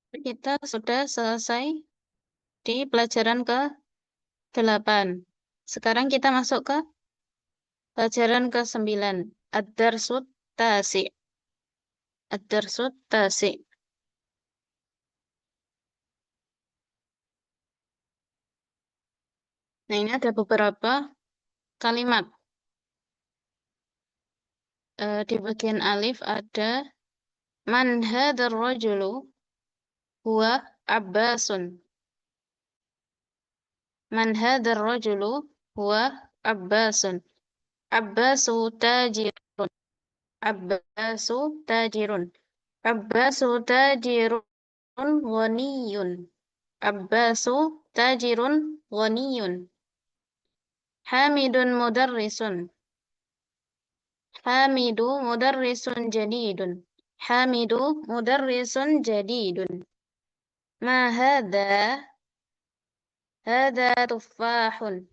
Kita sudah selesai di pelajaran ke-8. Sekarang kita masuk ke pelajaran ke-9. Ad-Darsut Tasi. Ad-Darsut Tasi. Nah, ini ada beberapa kalimat. Di bagian alif ada man hadzal rajulu huwa Abbasun. Man hadzal rajulu huwa Abbasun. Abbasu tajirun. Abbasu tajirun. Abbasu tajirun ghaniyun. Abbasu tajirun ghaniyun. Hamidun mudarrisun. Hamidu mudarrisun jadidun. Hamidu mudarrisun jadidun. Ma hadha? Hadha tuffahun.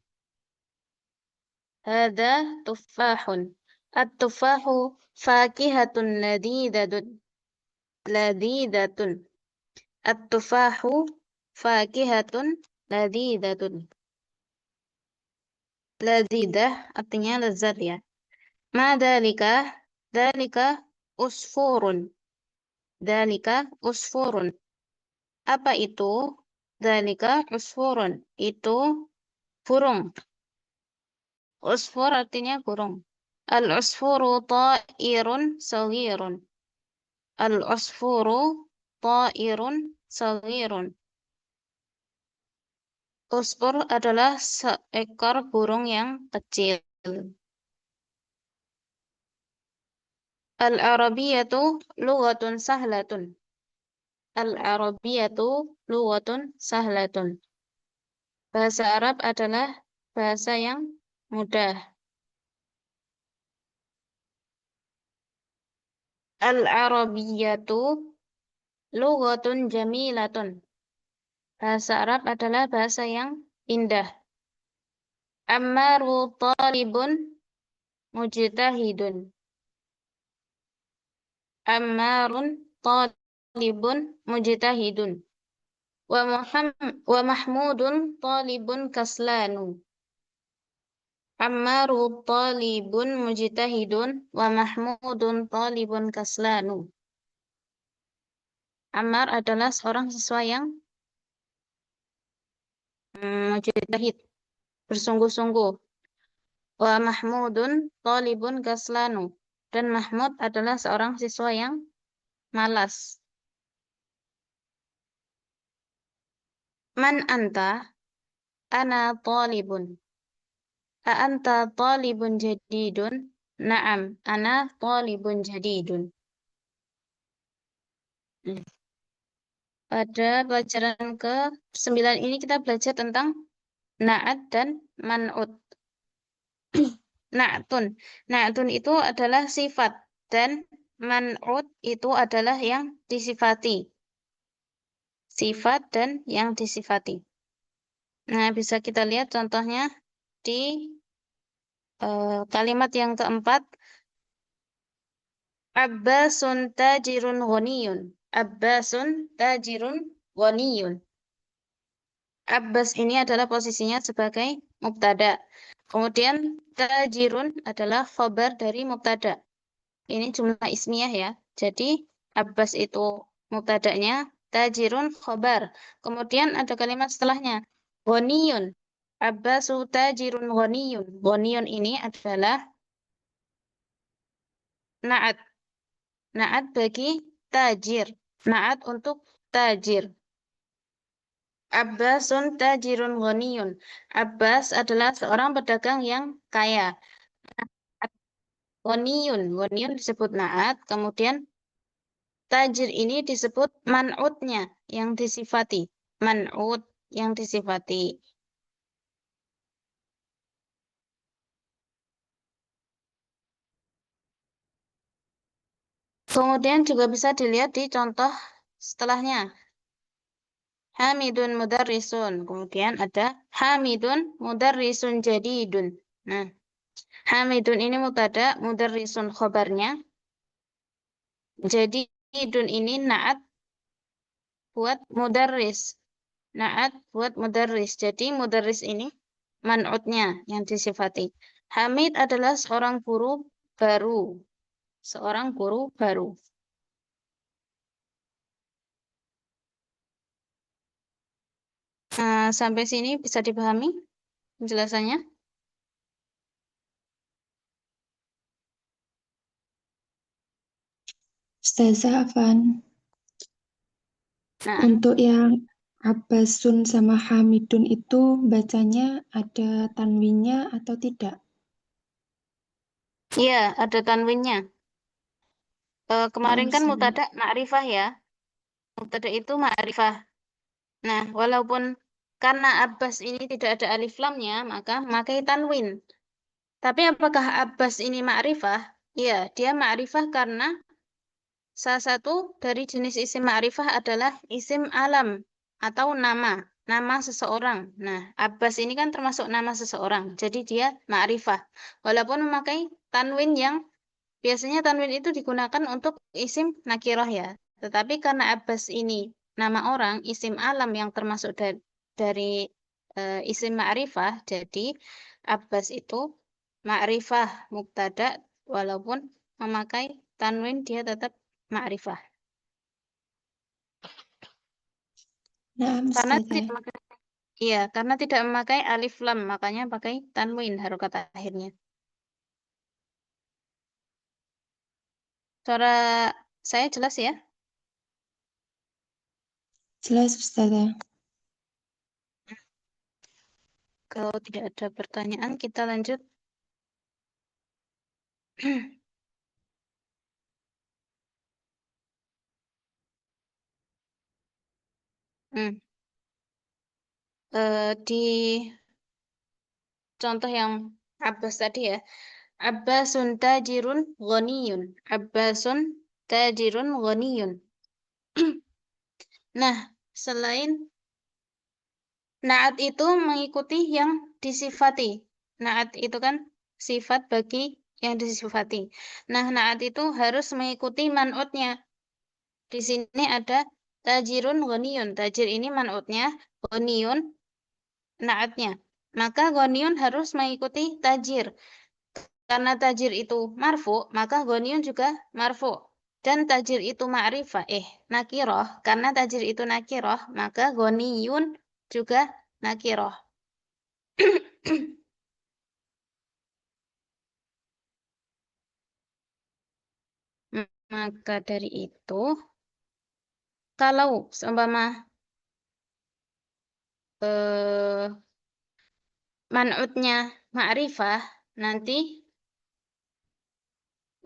Hadha tuffahun. At-tuffahu fakihatun ladidatun. Ladidatun. At-tufahu fakihatun ladidatun. Ladidah artinya lezat ya. Ma dalika? Dalika usfurun. Dalika usfurun. Apa itu? Dalika usfurun. Itu burung. Usfur artinya burung. Al-usfuru ta'irun saghirun. Al-usfuru ta'irun saghirun. Usfur adalah seekor burung yang kecil. Al-Arabiyatu lughatun sahlatun. Al-Arabiyatu lughatun sahlatun. Bahasa Arab adalah bahasa yang mudah. Al-Arabiyatu lughatun jamilatun. Bahasa Arab adalah bahasa yang indah. Ammaru talibun mujtahidun. Ammarun talibun mujtahidun. Wa Mahmudun talibun kaslanu. Ammaru talibun mujtahidun wa Mahmudun talibun kaslanu. Ammar adalah seorang siswa yang mujtahid, bersungguh-sungguh. Wa Mahmudun talibun kaslanu. Dan Mahmud adalah seorang siswa yang malas. Man anta? Ana talibun. A'anta talibun jadidun? Na'am, ana talibun jadidun. Pada pelajaran ke-9 ini kita belajar tentang na'at dan man'ut. Na'tun. Na'tun itu adalah sifat dan man'ut itu adalah yang disifati. Sifat dan yang disifati. Nah, bisa kita lihat contohnya di kalimat yang keempat. Abbasun tajirun ghaniyun. Abbasun tajirun ghaniyun. Abbas ini adalah posisinya sebagai mubtada. Kemudian tajirun adalah khabar dari mubtada. Ini jumlah ismiyah ya. Jadi Abbas itu mubtadanya, tajirun khabar. Kemudian ada kalimat setelahnya. Ghaniyun. Abbasu tajirun ghaniyun. Ghaniyun ini adalah na'at. Na'at bagi tajir. Na'at untuk tajir. Abbasun tajirun ghaniyun. Abbas adalah seorang pedagang yang kaya. Ghaniyun. Ghaniyun disebut na'at. Kemudian tajir ini disebut man'utnya yang disifati. Man'ut yang disifati. Kemudian juga bisa dilihat di contoh setelahnya. Hamidun mudarrisun. Kemudian ada Hamidun mudarrisun jadidun. Nah, Hamidun ini mubtada, mudarrisun khobarnya. Jadidun ini na'at buat mudarris. Na'at buat mudarris. Jadi mudarris ini man'utnya yang disifati. Hamid adalah seorang guru baru. Seorang guru baru. Sampai sini bisa dipahami penjelasannya? Ustazah Afan, Nah, untuk yang Abbasun sama Hamidun itu bacanya ada tanwinnya atau tidak? iya ada tanwinnya. Kemarin kan Ustazah. mutada ma'rifah ya. Mutada itu ma'rifah. Nah, walaupun karena Abbas ini tidak ada alif lamnya, maka memakai tanwin. Tapi apakah Abbas ini ma'rifah? Iya, dia ma'rifah karena salah satu dari jenis isim ma'rifah adalah isim alam atau nama seseorang. Nah, Abbas ini kan termasuk nama seseorang. Jadi dia ma'rifah. Walaupun memakai tanwin yang biasanya tanwin itu digunakan untuk isim nakirah ya. Tetapi karena Abbas ini nama orang, isim alam yang termasuk dari isim ma'rifah, jadi Abbas itu ma'rifah mubtada walaupun memakai tanwin dia tetap ma'rifah. Nah, Karena Ustazah. iya, karena tidak memakai alif lam, makanya pakai tanwin harokat akhirnya. Suara saya jelas ya? Jelas, Ustazah. Kalau tidak ada pertanyaan, kita lanjut. Hmm. Di contoh yang Abbas tadi ya, Abbasun tajirun ghaniyun. Abbasun tajirun ghaniyun. Nah, selain naat itu mengikuti yang disifati. Naat itu kan sifat bagi yang disifati. Nah, naat itu harus mengikuti man'utnya. Di sini ada tajirun ghaniyun. Tajir ini man'utnya, ghaniyun naatnya. Maka ghaniyun harus mengikuti tajir. Karena tajir itu marfu, maka ghaniyun juga marfu. Dan tajir itu ma'rifah, nakiroh. Karena tajir itu nakiroh, maka ghaniyun juga nakiroh. Maka dari itu, kalau seumpama man'utnya ma'rifah, nanti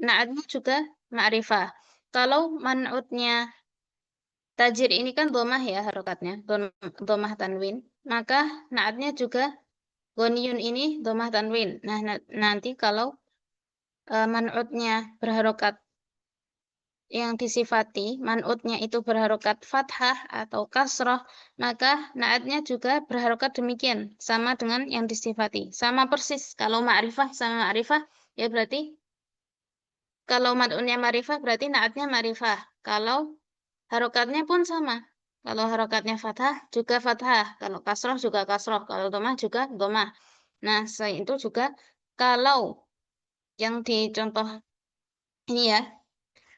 naatnya juga ma'rifah. Kalau man'utnya tajir ini kan domah ya harokatnya, domah tanwin. Maka naatnya juga ghaniyun ini domah tanwin. Nah, nanti kalau man'utnya berharokat yang disifati, man'utnya itu berharokat fathah atau kasroh, maka naatnya juga berharokat demikian, sama dengan yang disifati. Sama persis, kalau ma'rifah sama ma'rifah, ya berarti kalau man'utnya ma'rifah berarti naatnya ma'rifah. Kalau harokatnya pun sama. Kalau harokatnya fathah juga fathah. Kalau kasroh juga kasroh. Kalau domah juga domah. Nah, selain itu juga kalau yang di contoh ini ya,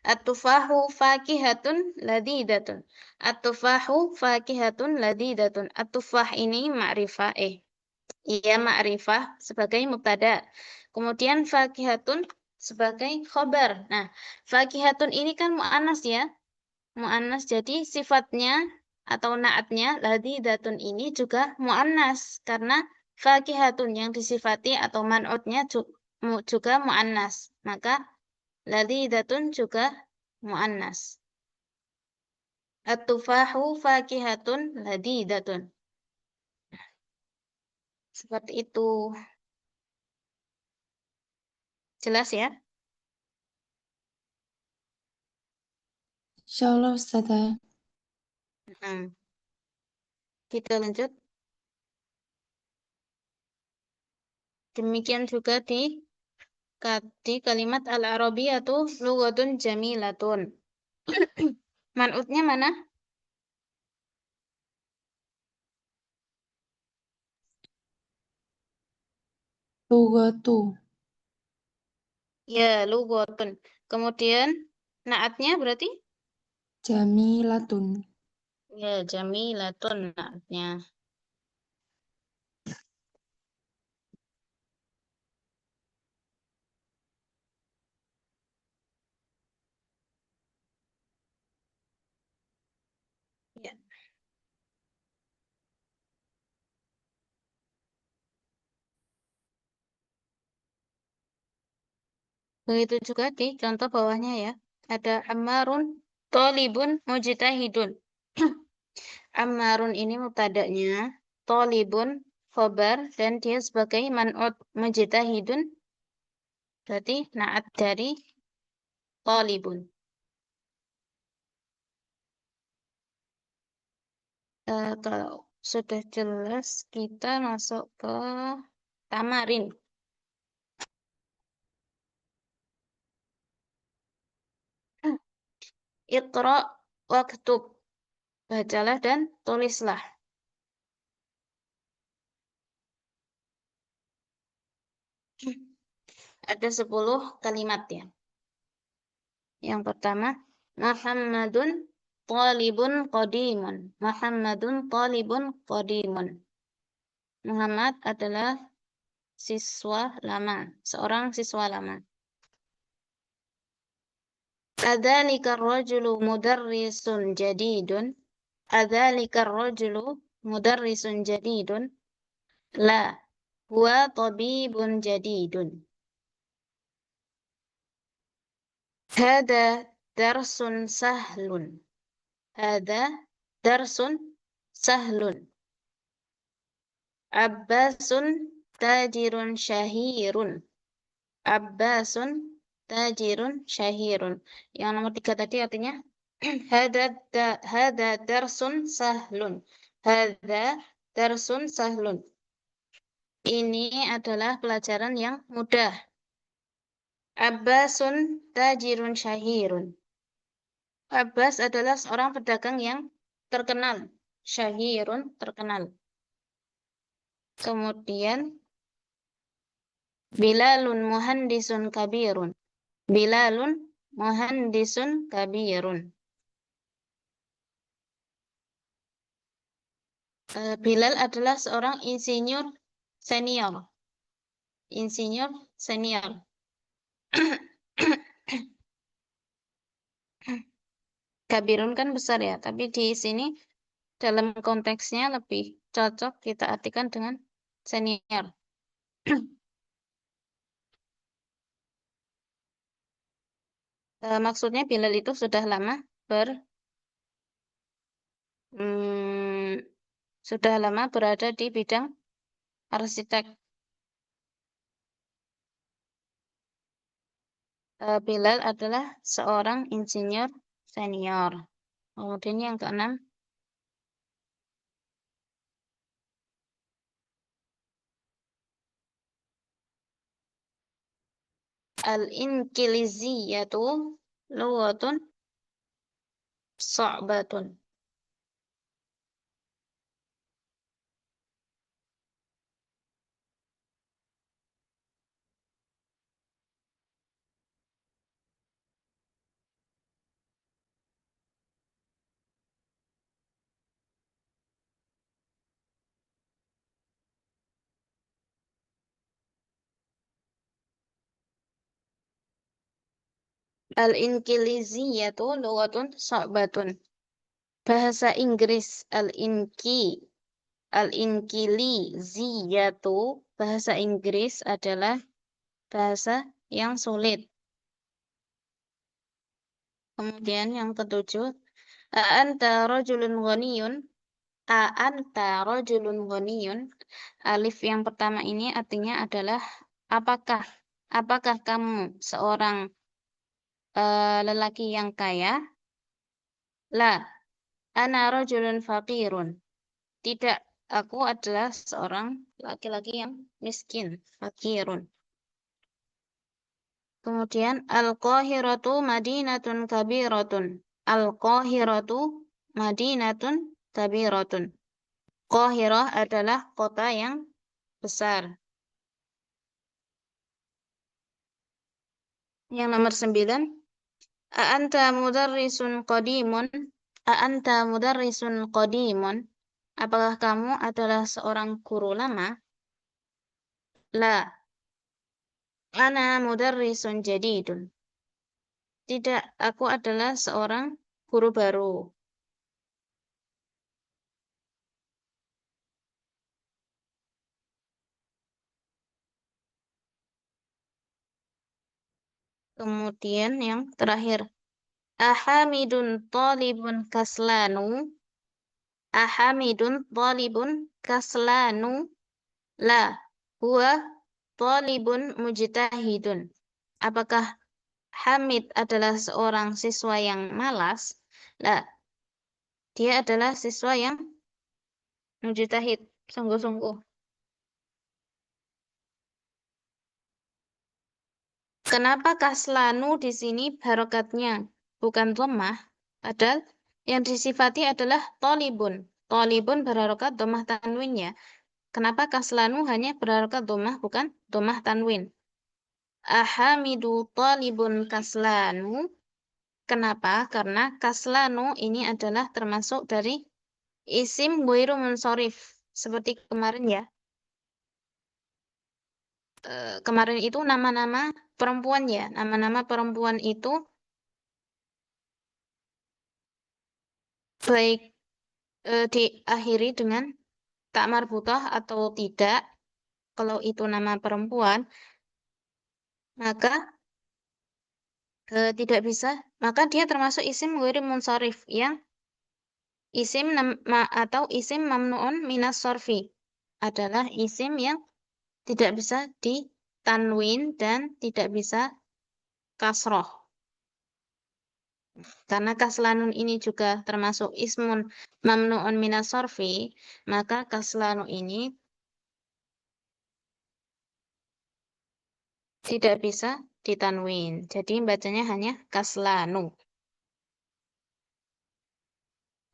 at-tufahu fakihatun ladidatun. At-tufahu fakihatun ladidatun. At-tufah ini ma'rifah, iya ma'rifah sebagai mubtada. Kemudian fakihatun sebagai khobar. Nah, fakihatun ini kan mu'annas ya. Mu'annas jadi sifatnya atau naatnya ladidatun ini juga mu'annas. Karena fakihatun yang disifati atau man'utnya juga mu'annas. Maka ladidatun juga mu'annas. At-tufahu fakihatun ladidatun. Seperti itu. Jelas ya? Insyaallah, Ustazah. Kita lanjut. Demikian juga di kalimat al-arabiyatu lughatun jamilatun. Man'utnya mana? Lughatu. Ya, lughatun. Kemudian naatnya berarti? Jamilatun. Ya, jamilatun naatnya. Ya. Begitu juga di contoh bawahnya ya. Ada Ammarun, Tolibun, Mujtahidun. Ammarun ini mubtada'nya, Tolibun, khobar, dan dia sebagai man'ut. Mujtahidun berarti naat dari Tolibun. Kalau sudah jelas, kita masuk ke Tamarin. Iqra waktub. Bacalah dan tulislah. Ada 10 kalimat ya. Yang pertama, Muhammadun talibun qadimun. Muhammadun talibun qadimun. Muhammad adalah siswa lama, seorang siswa lama. Adzalika ar-rajulu mudarrisun jadidun. Adzalika ar-rajulu mudarrisun jadidun. La, huwa tabibun jadidun. Hada darsun sahlun. Hada darsun sahlun. Abbasun tajirun syahirun. Abbasun tajirun syahirun. Yang nomor 3 tadi artinya hada darsun sahlun. Hada darsun sahlun. Ini adalah pelajaran yang mudah. Abbasun tajirun syahirun. Abbas adalah seorang pedagang yang terkenal. Syahirun terkenal. Kemudian Bilalun muhandisun kabirun. Bilalun muhandisun kabirun. Bilal adalah seorang insinyur senior. Insinyur senior. Kabirun kan besar ya, tapi di sini dalam konteksnya lebih cocok kita artikan dengan senior. Maksudnya Bilal itu sudah lama sudah lama berada di bidang arsitek. Bilal adalah seorang insinyur senior. Kemudian yang keenam, al-inkiliziyatu lughatun sa'batun. Al-inkiliziyatu lughatun sa'batun. Bahasa Inggris al-inkiliziyatu bahasa Inggris adalah bahasa yang sulit. Kemudian yang ketujuh, a'anta rajulun ghaniyun. A'anta rajulun ghaniyun. Alif yang pertama ini artinya adalah apakah? Apakah kamu seorang lelaki yang kaya? La, ana rajulun faqirun. Tidak, aku adalah seorang laki-laki yang miskin, faqirun. Kemudian al-Qahiratu madinatun kabiratun. Al-Qahiratu madinatun kabiratun. Qahirah adalah kota yang besar. Yang nomor 9. A'anta mudarrisun qadimun? A'anta mudarrisun qadimun? Apakah kamu adalah seorang guru lama? La. Ana mudarrisun jadidun. Tidak, aku adalah seorang guru baru. Kemudian yang terakhir. Ahamidun talibun kaslanu? Ahamidun talibun kaslanu? La. Huwa talibun mujtahidun. Apakah Hamid adalah seorang siswa yang malas? La. Dia adalah siswa yang mujtahid, sungguh-sungguh. Kenapa kaslanu di sini barokatnya bukan dhammah? Padahal yang disifati adalah tolibun. Tolibun berharokat dhammah tanwin ya. Kenapa kaslanu hanya berharokat dhammah bukan dhammah tanwin? Ahamidu talibun kaslanu. Kenapa? Karena kaslanu ini adalah termasuk dari isim ghairu munsorif. Seperti kemarin ya. Kemarin itu nama-nama perempuan ya. Nama-nama perempuan itu baik diakhiri dengan tak marbutah atau tidak. Kalau itu nama perempuan, maka tidak bisa. Maka dia termasuk isim ghairi munsharif yang isim atau isim mamnuun minas sorfi adalah isim yang tidak bisa ditanwin dan tidak bisa kasroh. Karena kaslanun ini juga termasuk ismun mamnuun minas sorfi, maka kaslanu ini tidak bisa ditanwin. Jadi bacanya hanya kaslanu.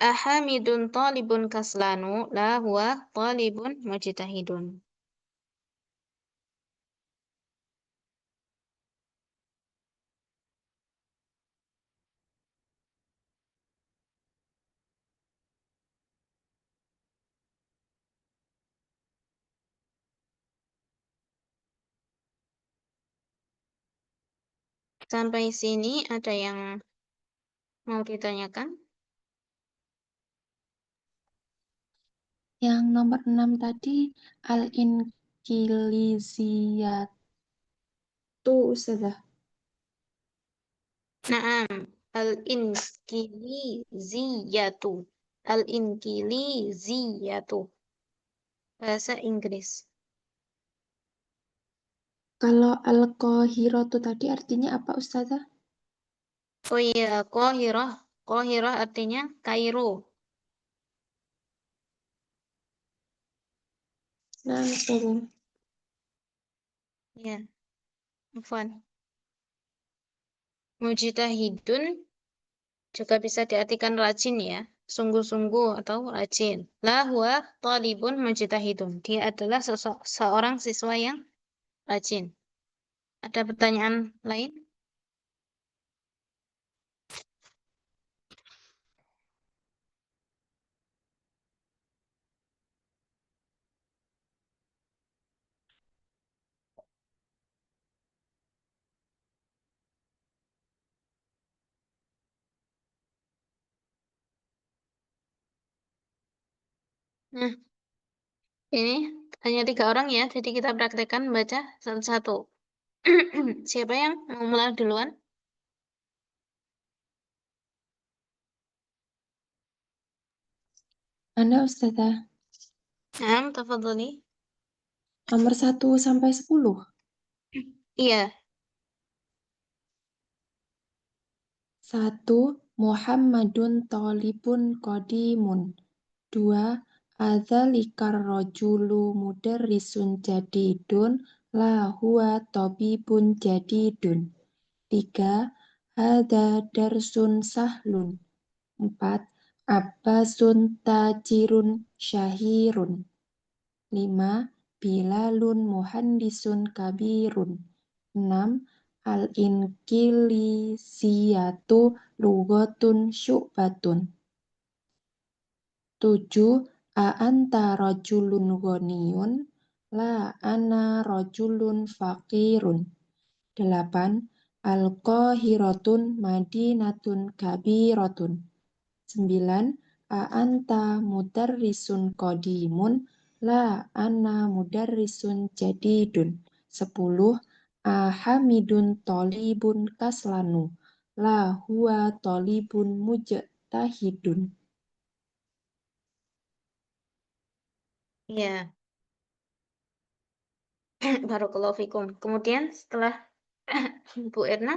Ahamidun talibun kaslanu la huwa talibun mujtahidun. Sampai sini ada yang mau ditanyakan? Yang nomor 6 tadi al-inkiliziyatu Ustazah. Naam, al-inkiliziyatu. Al-inkiliziyatu. Bahasa Inggris. Kalau al-qahiratu tadi artinya apa Ustazah? Oh iya, Qahirah. Qahirah artinya Kairo. Nah, Ustazah. Ya, afwan. Mujtahidun juga bisa diartikan rajin ya. Sungguh-sungguh atau rajin. La huwa talibun mujtahidun. Dia adalah seorang siswa yang rajin. Ada pertanyaan lain? Nah, ini hanya 3 orang ya, jadi kita praktekkan baca satu-satu. Siapa yang mau mulai duluan? Anda Ustazah. Nah, tafadholi. Nomor 1 sampai 10. Iya. 1. Muhammadun thalibun qadimun. 2. Adzalikar rajulu mudarrisun jadidun la huwa tabibun jadidun. 3. Hadza darsun sahlun. 4. Abbasun tajirun syahirun. 5. Bilalun muhandisun kabirun. 6. Al-inkiliziyatu lughatun syu'batun. 7. A anta rajulun ghaniyun? La ana rajulun faqirun. 8. Al-Qahiratun madinatun kabiratun. 9. A anta mudarrisun qadimun? La ana mudarrisun jadidun. 10. A hamidun tolibun kaslanu? La huwa tolibun mujtahidun. Ya, barakallahu fikum. Kemudian setelah Bu Erna,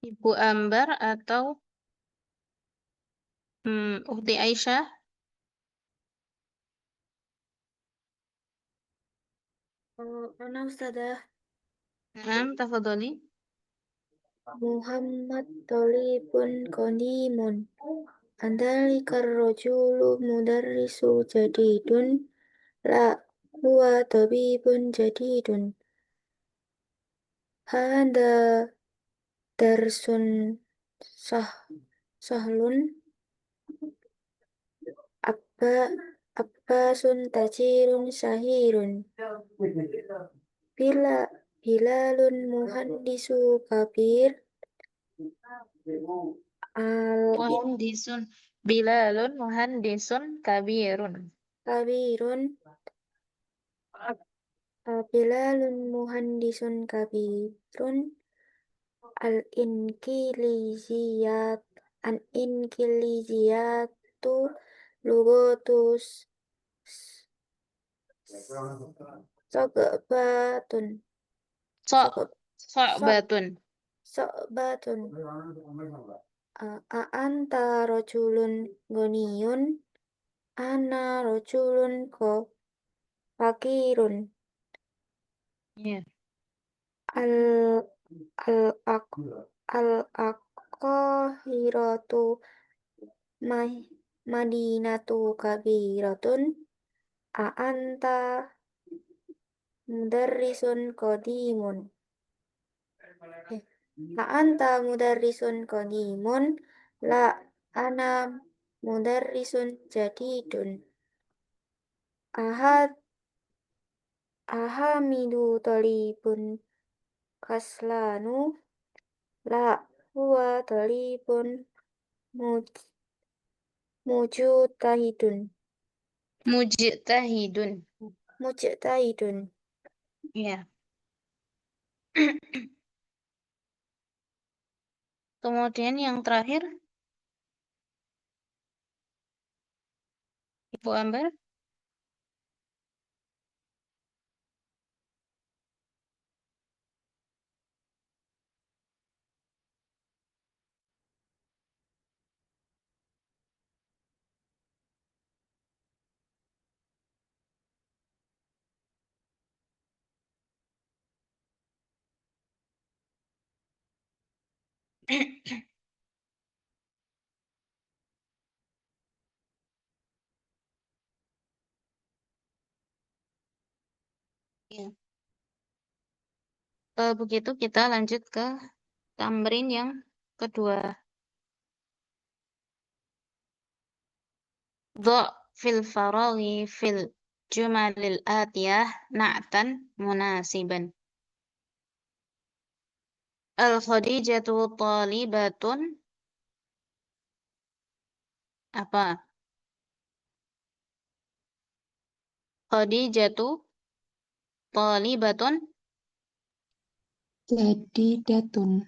Ibu Ambar atau Ukhti Aisyah. Ana Ustazah. Tafadholi. Muhammad Tolibun Qadimun. Andalikar rajulu mudarrisu jadidun. La huwa tabibun jadidun. Hada darsun sahlun. Abbasun tajirun sahirun. Bilalun muhandisu kabir. Muhandisun. Bilalun muhandisun kabirun. Kabirun. Bilalun muhandisun kabirun. Al-inkiliziyatu lugotus sobatun. So'batun. Sobatun. Anta rojulun goniyun. Ana rojulun fakirun. Ya. Al al ak al aqahiratu madinatu kabiratun. Anta mudarrisun qadimun. Anta mudarrisun qadimun. La ana mudarrisun jadidun. Ahamidu talibun kaslanu. La huwa talibun mujtahidun. Mujtahidun. Mujtahidun. Ya. Kemudian yang terakhir, Ibu Ambar. Ya. Kalau begitu kita lanjut ke tamrin yang kedua. Dha' fil faraghi fil jumalil atiyah na'tan munasiban. Al-Khadijatu talibatun. Apa? Khadijatu talibatun. Jadidatun.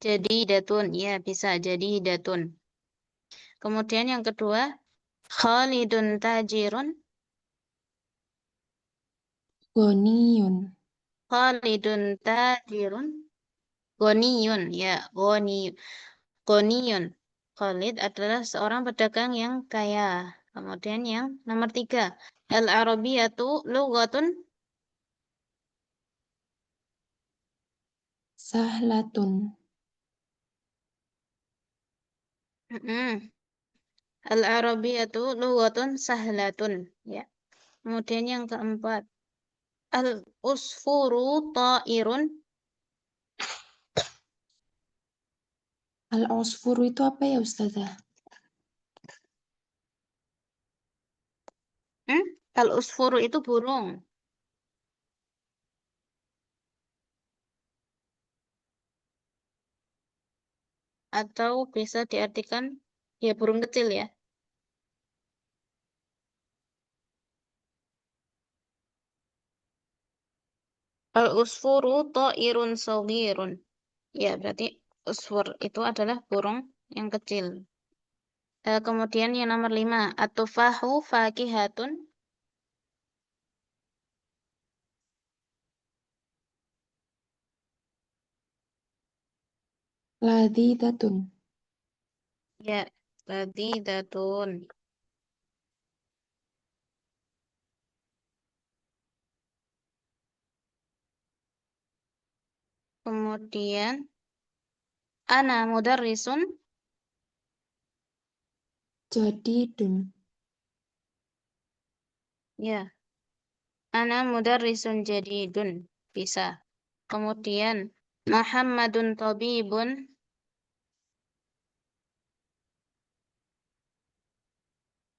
Jadi datun. Ya, bisa jadi datun. Kemudian yang kedua, Khalidun tajirun. Ghaniyun. Khalidun tajirun. Ghaniyun. Ya, ghaniyun. Khalid adalah seorang pedagang yang kaya. Kemudian yang nomor 3, Al-Arabiyatu lughatun. Sahlatun. Al-Arabiyatu lughatun sahlatun. Ya. Kemudian yang keempat. Al-usfuru ta'irun. Al-usfuru itu apa ya, Ustazah? Al-usfuru itu burung. Atau bisa diartikan ya burung kecil ya. Al-usfuru ta'irun saghirun. Ya, berarti usfur itu adalah burung yang kecil. Kemudian yang nomor 5, at-tufahu fakihatun. Ladhidatun. Ya, ladidatun. Kemudian ana mudarrisun. Jadidun. Ya, ana mudarrisun jadidun. Bisa. Kemudian Muhammadun tabibun.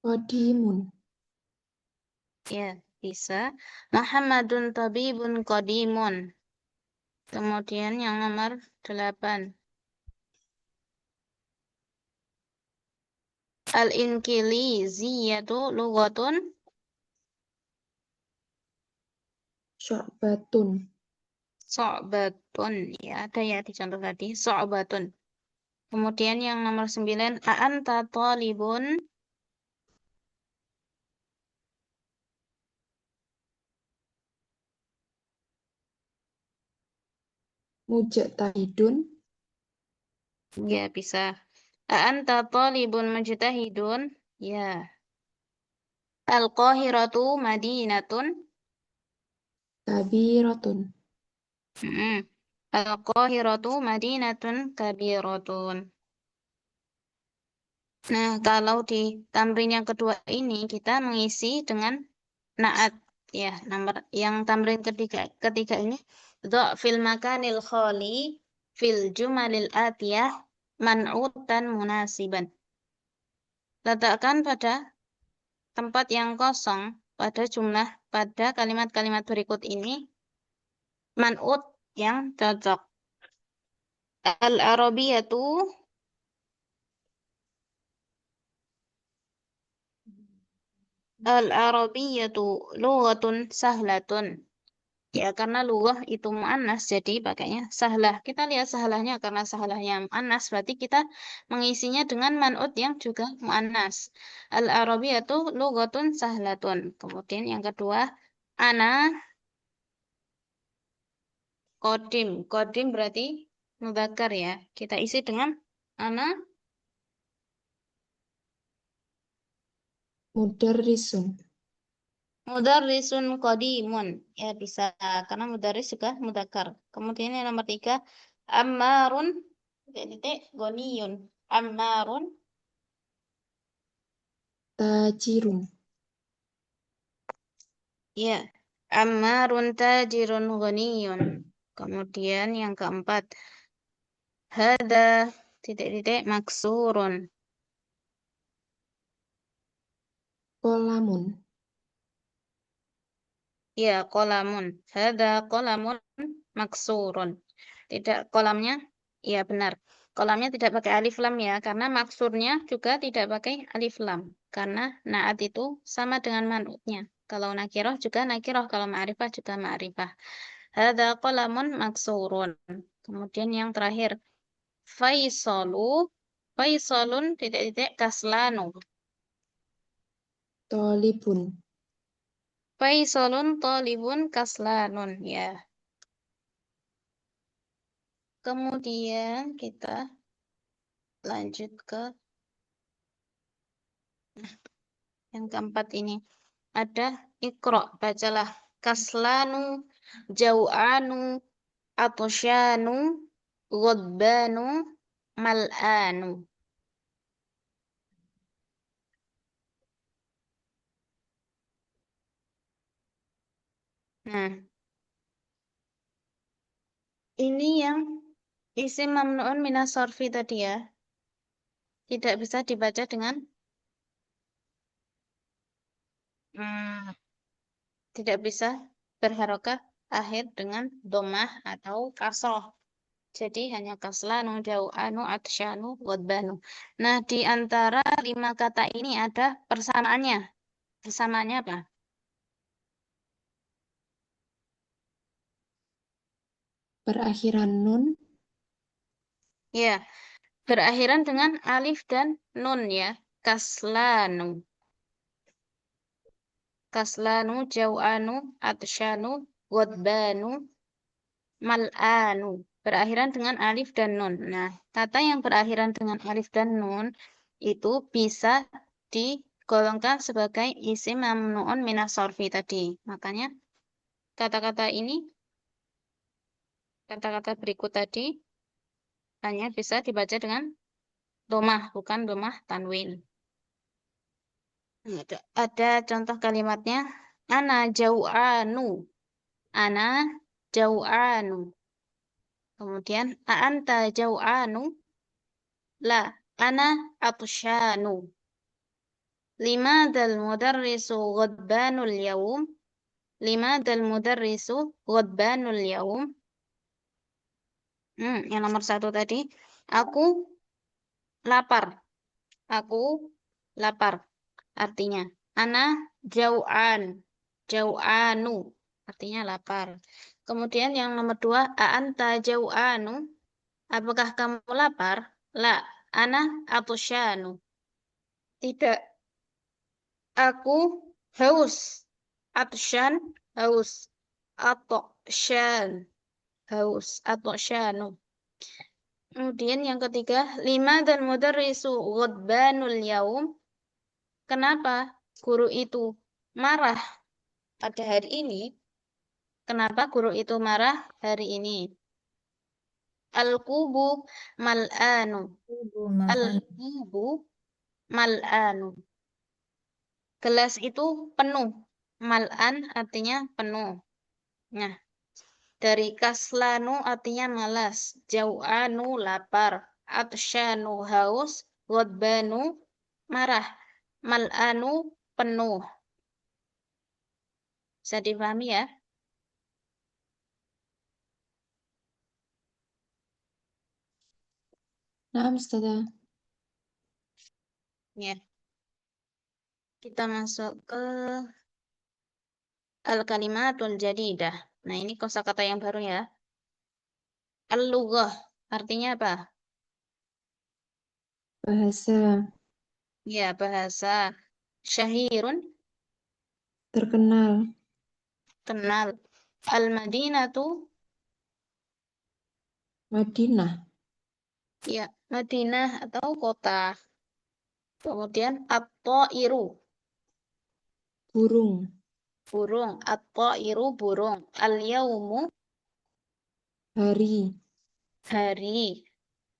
Qadimun. Ya, bisa. Muhammadun tabibun qadimun. Kemudian yang nomor 8. Al-inkiliziyatu lughatun Syu'batun. so'batun. Ya, ada ya di contoh tadi. So'batun. Kemudian yang nomor 9. A'anta talibun. Mujtahidun. Ya, bisa. A'anta talibun mujtahidun. Ya. Al-Qahiratu madinatun. Kabiratun. Al-Qahiratu madinatun kabiratun. Nah, kalau di tamrin yang kedua ini kita mengisi dengan naat ya. Nomor yang tamrin ketiga ini fil makanil khali fil jumalil atiyah man'utan munasiban. Letakkan pada tempat yang kosong pada kalimat-kalimat berikut ini man'ut yang cocok. Al-Arabiyatu lughatun sahlatun. Ya, karena lughah itu mu'annas, jadi pakainya sahlah. Kita lihat sahlahnya, karena sahlahnya mu'annas, berarti kita mengisinya dengan man'ut yang juga mu'annas. Al-Arabiyatu lughatun sahlatun. Kemudian yang kedua, ana kodim. Kodim berarti mudzakkar ya. Kita isi dengan ana Mudarrisun. mudarrisun qadimun. Ya, bisa. Karena mudarris juga mudzakkar. Kemudian yang nomor 3, ammarun titik goniyun. Ammarun Tajirun. ya. Ammarun tajirun ghaniyun. Kemudian yang keempat, hada titik maksurun. Qolamun. Ya, kolamun. Hada kolamun maksurun. Tidak kolamnya, ya benar. Kolamnya tidak pakai alif lam ya, karena maksurnya juga tidak pakai alif lam. Karena naat itu sama dengan manutnya. Kalau nakiroh juga nakiroh, kalau ma'rifah juga ma'rifah. Hada kolamun maksurun. Kemudian yang terakhir, Faisalun titik kaslanu. Tolibun. Faisalun tolibun kaslanun ya. Kemudian kita lanjut ke yang keempat ini. Ada Iqra, bacalah. Kaslanu, jau'anu, atosyanu, ghadbanu, mal'anu. Nah, ini yang isim mamnu'un minas sorfi tadi ya. Tidak bisa dibaca dengan tidak bisa berharokat akhir dengan domah atau kasroh. Jadi hanya kaslanu, jau'anu, atsyanu, wadbanu. Nah, di antara 5 kata ini ada persamaannya. Persamaannya apa? Berakhiran nun. Ya, berakhiran dengan alif dan nun ya. Kaslanu. Kaslanu, jau'anu, atsyanu, wadbanu, mal'anu. Berakhiran dengan alif dan nun. Nah, kata yang berakhiran dengan alif dan nun itu bisa digolongkan sebagai isim mamnu'un minas sorfi tadi. Makanya kata-kata ini, kata-kata berikut tadi hanya bisa dibaca dengan domah, bukan domah tanwin. Ada contoh kalimatnya. Ana jau'anu. Ana jau'anu. Kemudian a'anta jau'anu. La, ana atsyanu. Limadal mudarrisu ghadbanul yawm. Limadal mudarrisu ghadbanul yawm. Yang nomor 1 tadi. Aku lapar. Aku lapar. Artinya, ana jau'an. Jau'anu. Artinya lapar. Kemudian yang nomor 2, a'anta jau'anu. Apakah kamu lapar? La, ana atsyanu. Tidak. Aku haus. Atsyan, haus. Atsyan, haus. Atsyanu. Kemudian yang ketiga, lima dan mudarrisu ghadbanul yaum. Kenapa guru itu marah pada hari ini? Kenapa guru itu marah hari ini? Al-kubu mal'anu. Al-kubu mal'anu. Gelas itu penuh. Mal'an artinya penuh. Nah, dari kaslanu artinya malas. Jau'anu lapar. Atsyanu haus. Ghadbanu marah. Mal'anu penuh. Bisa dipahami ya? Naam, Ustazah. Ya. Kita masuk ke al-kalimatul jadidah. Nah, ini kosakata yang baru ya. Al-lughah artinya apa? Bahasa. Ya, bahasa. Syahirun Terkenal. kenal. Al-Madinatu Madinah. ya, Madinah atau kota. Kemudian at-tairu Burung. burung. At-tairu burung. Al-yaumu Hari. hari.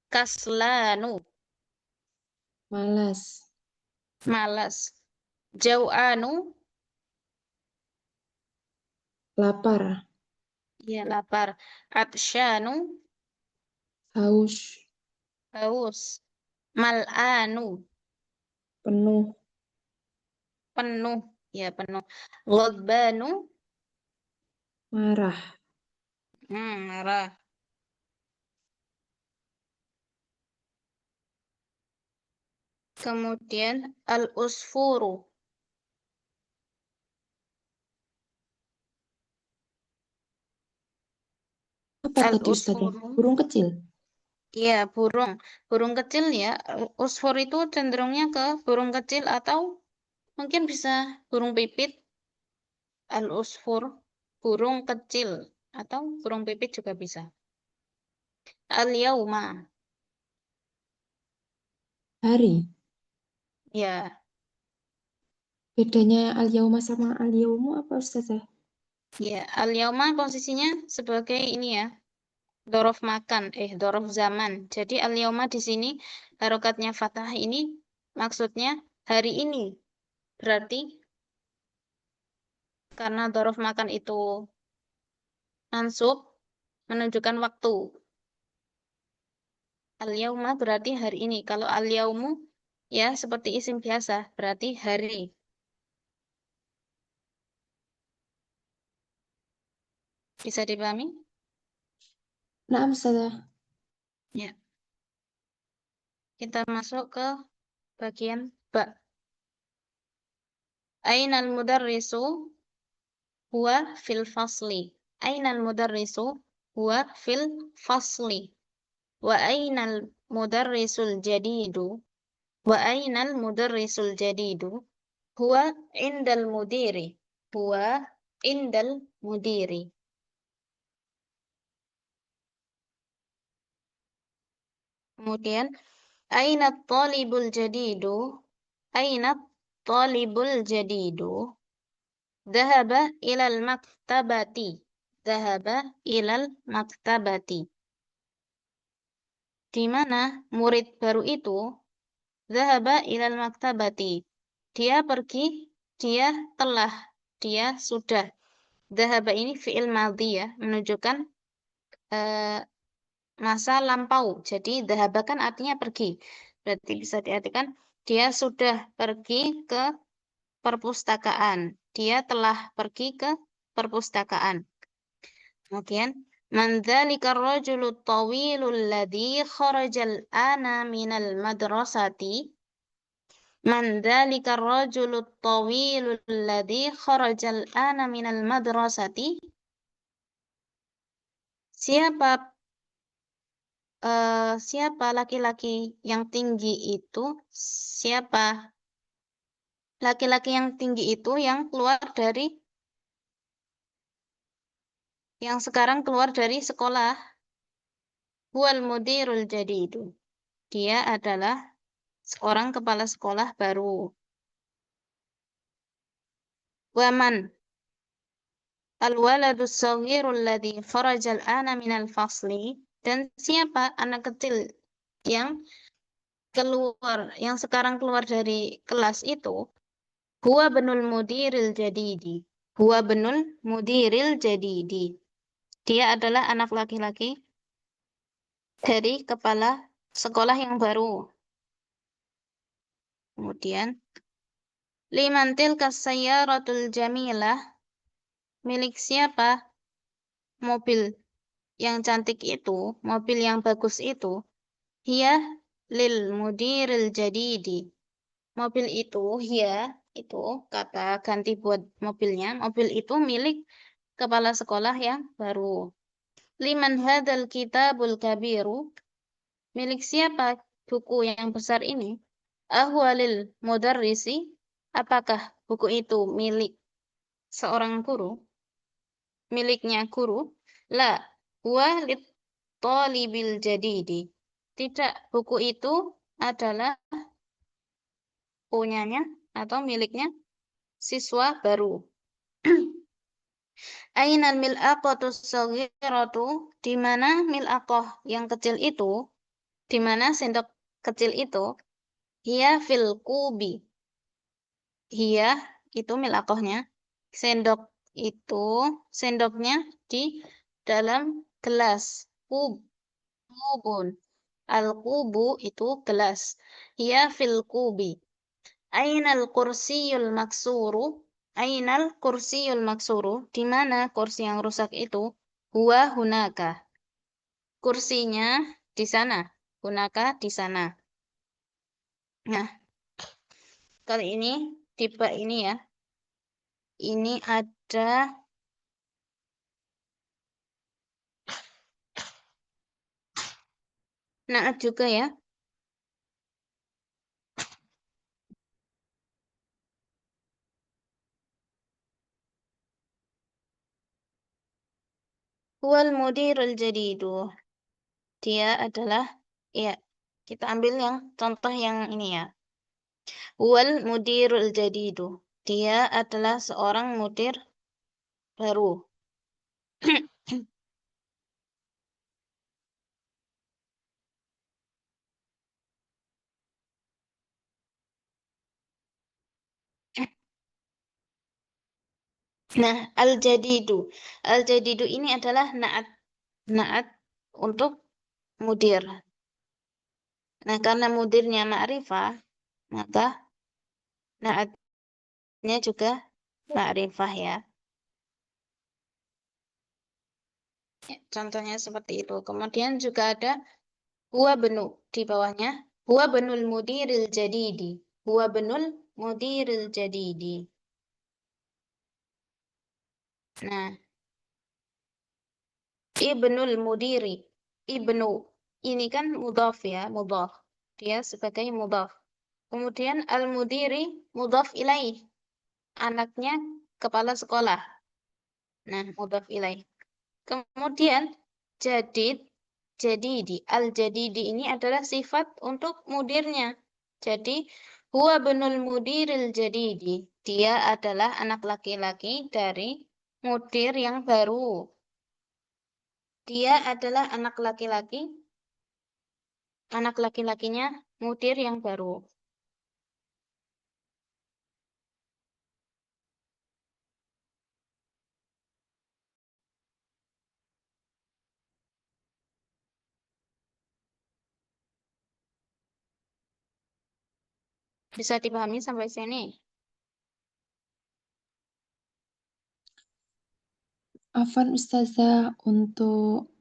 Kaslanu Malas. malas. Jau'anu Lapar. ya lapar. Atsyanu Haus. haus. Mal'anu Penuh. penuh ya penuh. Ghadbanu Marah. marah. Kemudian al-usfuru Apa tadi, Ustazah? al-usfuru Burung kecil. ya burung kecil ya. Usfur itu cenderungnya ke burung kecil atau mungkin bisa burung pipit. Al-usfur burung kecil atau burung pipit juga bisa. Al-yauma Hari. ya. Bedanya al-yauma sama al-yaumu apa, Ustazah? Ya, al-yauma posisinya sebagai ini ya, dzaraf makan, dzaraf zaman. Jadi al-yauma di sini harokatnya fathah ini maksudnya hari ini. Berarti karena dzaraf makan itu mansub menunjukkan waktu. Al-yauma berarti hari ini. Kalau al-yaumu ya seperti isim biasa, berarti hari. Bisa dipahami? Naam, Ustazah. Ya. Kita masuk ke bagian ba. Ainal mudarrisu huwa fil fasli. Ainal mudarrisu huwa fil fasli. Wa ainal mudarrisul jadidu. Wa ainal mudarrisul jadidu. Huwa indal mudiri. Huwa indal mudiri. Kemudian aina talibul jadidu? Aina talibul jadidu? Dhahaba ilal maktabati. Dhahaba ilal maktabati. Di mana murid baru itu? Dhahaba ilal maktabati. Dia pergi, dia telah, dia sudah. Dhahaba ini fi'il madhi ya, menunjukkan masa lampau. Jadi dhahaba kan artinya pergi. Berarti bisa diartikan dia sudah pergi ke perpustakaan. Dia telah pergi ke perpustakaan. Kemudian man dzalika ar-rajulu at-tawilul ladzi kharajal ana minal madrasati. Man dzalika ar-rajulu at-tawilul ladzi kharajal ana minal madrasati. Siapa siapa laki-laki yang tinggi itu? Siapa laki-laki yang tinggi itu yang keluar dari yang sekarang keluar dari sekolah? Huwal mudirul jadidu. Dia adalah seorang kepala sekolah baru. Waman al-waladus saghirul ladzi kharajal ana minal fasli. Dan siapa anak kecil yang keluar, yang sekarang keluar dari kelas itu? Huwa benul mudiril jadidi. Huwa benul mudiril jadidi. Dia adalah anak laki-laki dari kepala sekolah yang baru. Kemudian liman tilka sayyaratul jamilah. Milik siapa mobil yang cantik itu, mobil yang bagus itu? Hiya lil mudiril jadidi. Mobil itu, hiya itu kata ganti buat mobilnya. Mobil itu milik kepala sekolah yang baru. Liman hadal kitabul kabiru. Milik siapa buku yang besar ini? Ahwalil mudarrisi. Apakah buku itu milik seorang guru? Miliknya guru? La, huwa lit talibil jadidi. Tidak, buku itu adalah punyanya atau miliknya siswa baru. Ainal mil'aqatus saghiratu? Di mana mil'aqah yang kecil itu? Di mana sendok kecil itu? Hiya fil kubi. Hiya itu mil'aqahnya. Sendok itu, sendoknya di dalam gelas. Kubun. Al-kubu itu gelas. Hiya fil kubi. Ainal kursiyul maksuru? Ainal kursiyul maksuru? Di mana kursi yang rusak itu? Huwa hunaka. Kursinya di sana. Hunaka di sana. Nah, kali ini tipe ini ya. Ini ada naat juga ya. Huwal mudirul jadidu. Dia adalah, ya, kita ambil yang contoh yang ini ya. Huwal mudirul jadidu. Dia adalah seorang mudir baru. Nah, al-jadidu. Al-jadidu ini adalah naat untuk mudir. Nah, karena mudirnya ma'rifah, maka naatnya juga ma'rifah ya. Contohnya seperti itu. Kemudian juga ada huwa benu di bawahnya. Huwa benul mudiril jadidi. Huwa benul mudiril jadidi. Nah, ibnul mudiri. Ibnu. Ini kan mudhaf ya, mudhaf. Dia sebagai mudhaf. Kemudian al-mudiri mudhaf ilaih. Anaknya kepala sekolah. Nah, mudhaf ilaih. Kemudian jadidi. Al-jadidi ini adalah sifat untuk mudirnya. Jadi, huwa benul mudiril jadidi. Dia adalah anak laki-laki dari mudir yang baru. Dia adalah anak laki-lakinya mudir yang baru. Bisa dipahami sampai sini? Afwan Ustazah, untuk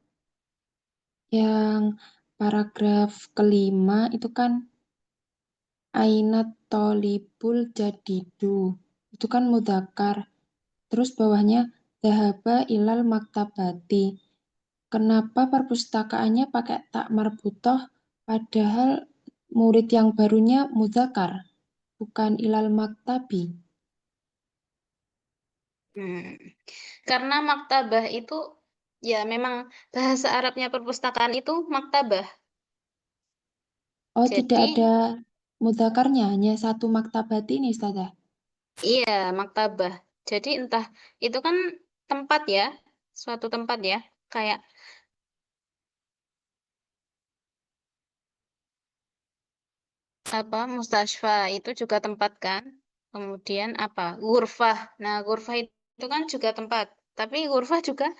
yang paragraf kelima itu kan ainat tolibul jadidu. Itu kan mudzakkar. Terus bawahnya dhahaba ilal maktabati. Kenapa perpustakaannya pakai tak marbutoh padahal murid yang barunya mudzakkar, bukan ilal maktabi? Karena maktabah itu ya memang bahasa Arabnya perpustakaan itu maktabah. Oh, tidak Jadi ada mudzakarnya, hanya satu maktabati ini, Ustazah. iya maktabah. Jadi entah itu kan tempat ya, suatu tempat ya, kayak apa mustasfa itu juga tempat kan. Kemudian apa ghurfah. Nah ghurfah itu kan juga tempat. Tapi ghurfah juga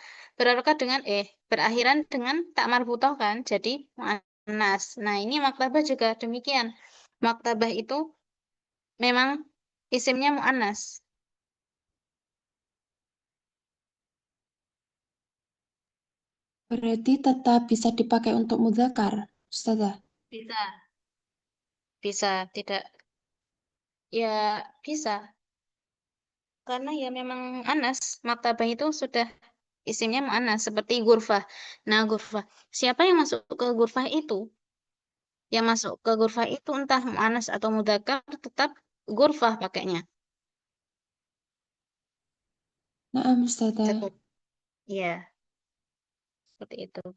berakhiran dengan tak marbutoh kan. Jadi muannas. Nah ini maktabah juga demikian. Maktabah itu memang isimnya muannas. Berarti tetap bisa dipakai untuk mudzakkar, Ustazah. Bisa, bisa, tidak, ya bisa. Karena ya memang anas, maktabah itu sudah isimnya muannas seperti ghurfah. Nah, ghurfah. Siapa yang masuk ke ghurfah itu? Yang masuk ke ghurfah itu entah muannas atau mudzakkar tetap ghurfah pakainya. Naam, Ustazah. Tetap. Ya, seperti itu.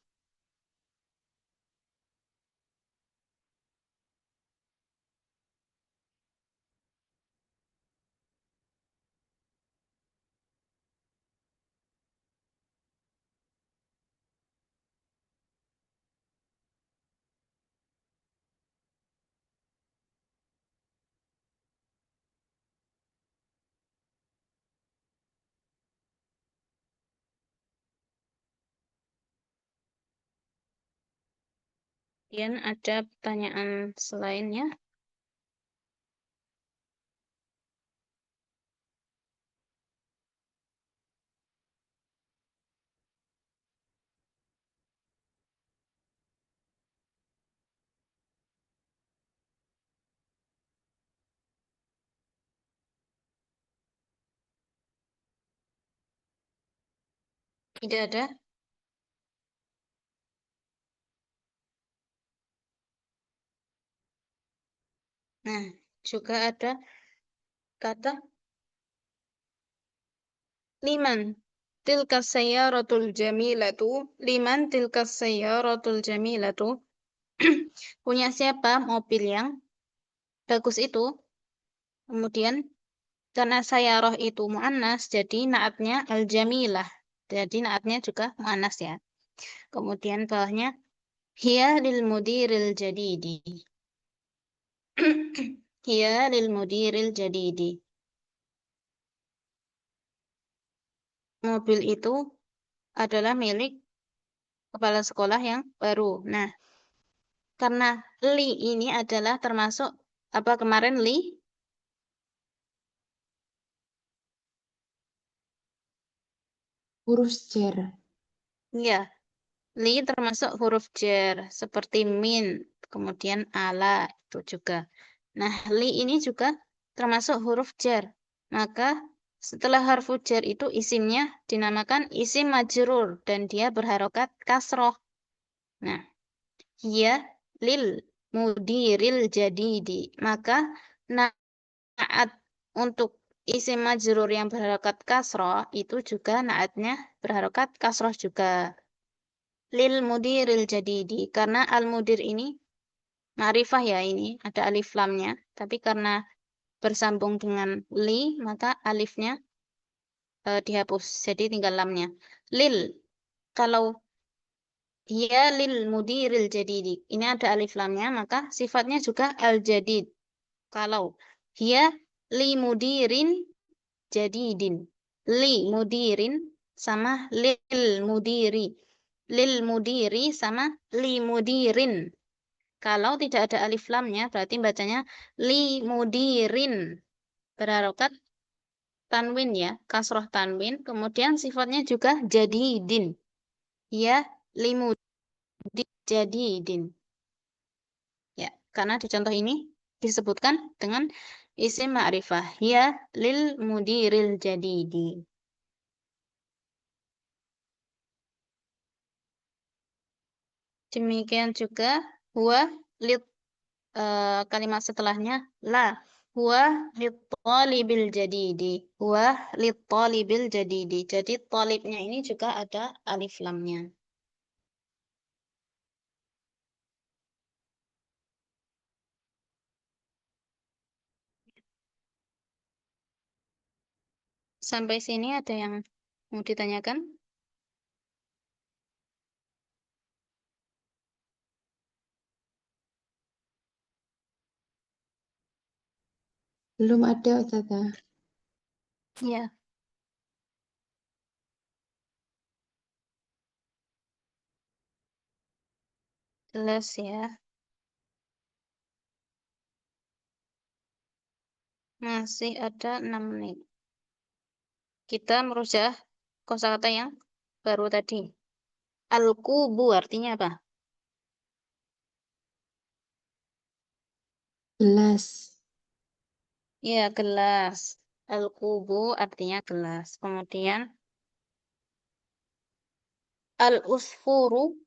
Kemudian ada pertanyaan selainnya. Tidak ada. Nah, juga ada kata liman tilka sayyaratul jamilatu. Liman tilka sayyaratul jamilatu. Punya siapa mobil yang bagus itu? Kemudian karena sayyarah itu muannas, jadi naatnya al-jamilah. Jadi naatnya juga muannas ya. Kemudian bawahnya hiya lil mudiril jadidi. Hiya lil mudiril jadidi. mobil itu adalah milik kepala sekolah yang baru. Nah, karena li ini adalah termasuk apa kemarin li? Huruf jar. Iya, li termasuk huruf jar seperti min, kemudian ala itu juga. Nah, li ini juga termasuk huruf jar. Maka setelah huruf jar itu isimnya dinamakan isim majrur dan dia berharokat kasroh. Nah, hiya lil mudiril jadidi. Maka naat untuk isim majrur yang berharokat kasroh itu juga naatnya berharokat kasroh juga. Lil mudiril jadidi. Karena al mudir ini ma'rifah ya ini ada alif lamnya. Tapi karena bersambung dengan li maka alifnya dihapus. Jadi tinggal lamnya. Lil. Kalau hiya lil mudiril jadidi. Ini ada alif lamnya maka sifatnya juga al jadid. Kalau hiya li mudirin jadidin. Li mudirin sama lil mudiri. Lil mudiri sama li mudirin. Kalau tidak ada alif lamnya berarti bacanya li mudirin. Berharokat tanwin ya, kasroh tanwin. Kemudian sifatnya juga jadidin. Ya, li mudiri jadidin. Ya, karena di contoh ini disebutkan dengan isim ma'rifah. Ya lil mudiril jadidi. Demikian juga huwa lit kalimat setelahnya la huwa lit talibil jadidi. Huwa lit talibil jadidi. Jadi talibnya ini juga ada alif lamnya. Sampai sini ada yang mau ditanyakan? Belum ada, Ustazah. Ya. Jelas ya. Masih ada 6 menit. Kita merujuk kosakata yang baru tadi. Al-kubu artinya apa? Gelas. Ya, gelas. Al-kubu artinya gelas. Kemudian al-usfuru.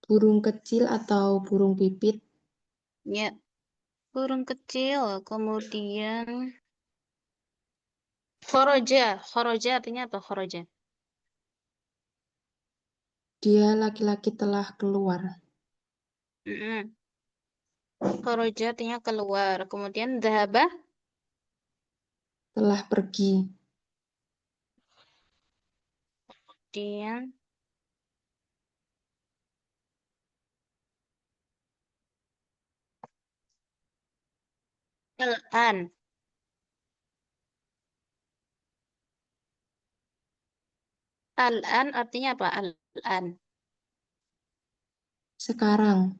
Burung kecil atau burung pipit. Ya, burung kecil. Kemudian khoroja. Khoroja artinya apa? Khoroja. Dia laki-laki telah keluar. Khoroja artinya keluar. Kemudian dhahaba. Telah pergi. Kemudian al-an. Al-an artinya apa? Al-an. Sekarang.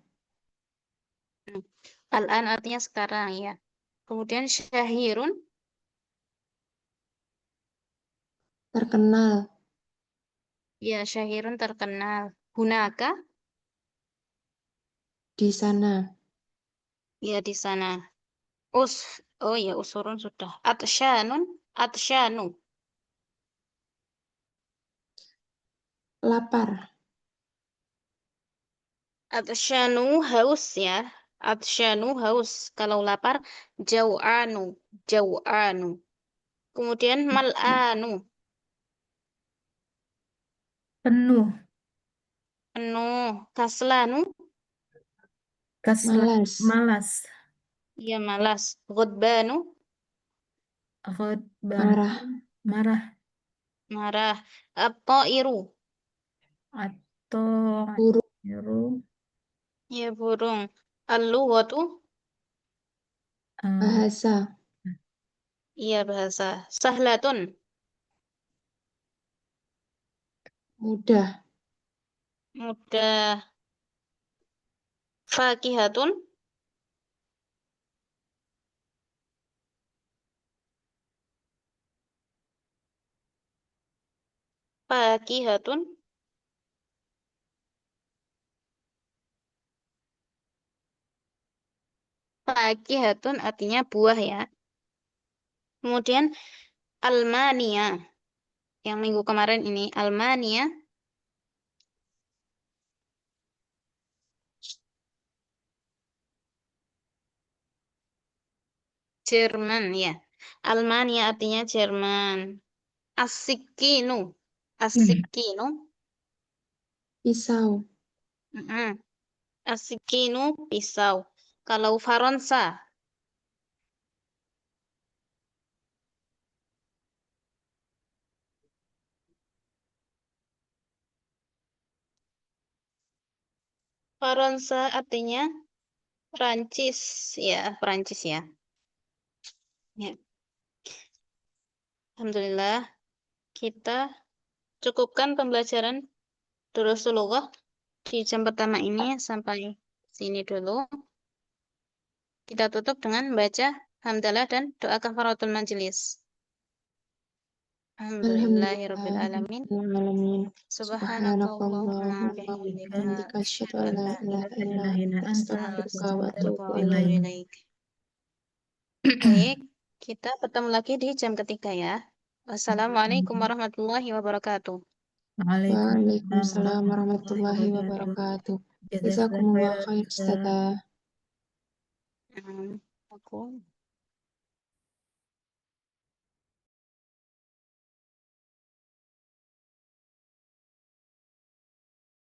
Al-an artinya sekarang ya. Kemudian syahirun. Terkenal. Ya, syahirun terkenal. Hunaka. Di sana. Ya, di sana. Oh ya, usurun sudah. Atsyanun. Atsyanu. Lapar. Atsyanu haus ya. Atsyanu haus. Kalau lapar, jau'anu. Jau'anu. Kemudian mal'anu. Penuh. Penuh. Kaslanu. Malas. Malas. Ya, malas. Ghadbanu. Ghadban. Marah. Marah. Marah. At-ta'iru. Atau Burung. nyuruh. Ya, burung. Al-lughatu. Bahasa. Iya, bahasa. Sahlatun. Mudah. Mudah. Fakihatun. Fakihatun. Fakihatun artinya buah ya. Kemudian Almania. Yang minggu kemarin ini Almania. Jerman ya. Almania artinya Jerman. Asikinu. Asikinu. Pisau. Asikinu pisau. Kalau Faransa. Faransa artinya Prancis ya, Prancis ya. Ya. Alhamdulillah kita cukupkan pembelajaran Durusul Lughah di jam pertama ini sampai sini dulu. Kita tutup dengan membaca hamdalah dan doa kafaratul majelis. Alhamdulillahirabbil alamin. Alamin. Subhanakallahumma Bihamdika asyhadu an la ilaha illa ilaha illa anta anta astaghfiruka wa atubu wa atubu ilaik. ilaik. Baik, kita bertemu lagi di jam ketiga ya. Wassalamualaikum warahmatullahi wabarakatuh. Waalaikumsalam warahmatullahi wabarakatuh. Jazakumullah khair, Ustazah. Aku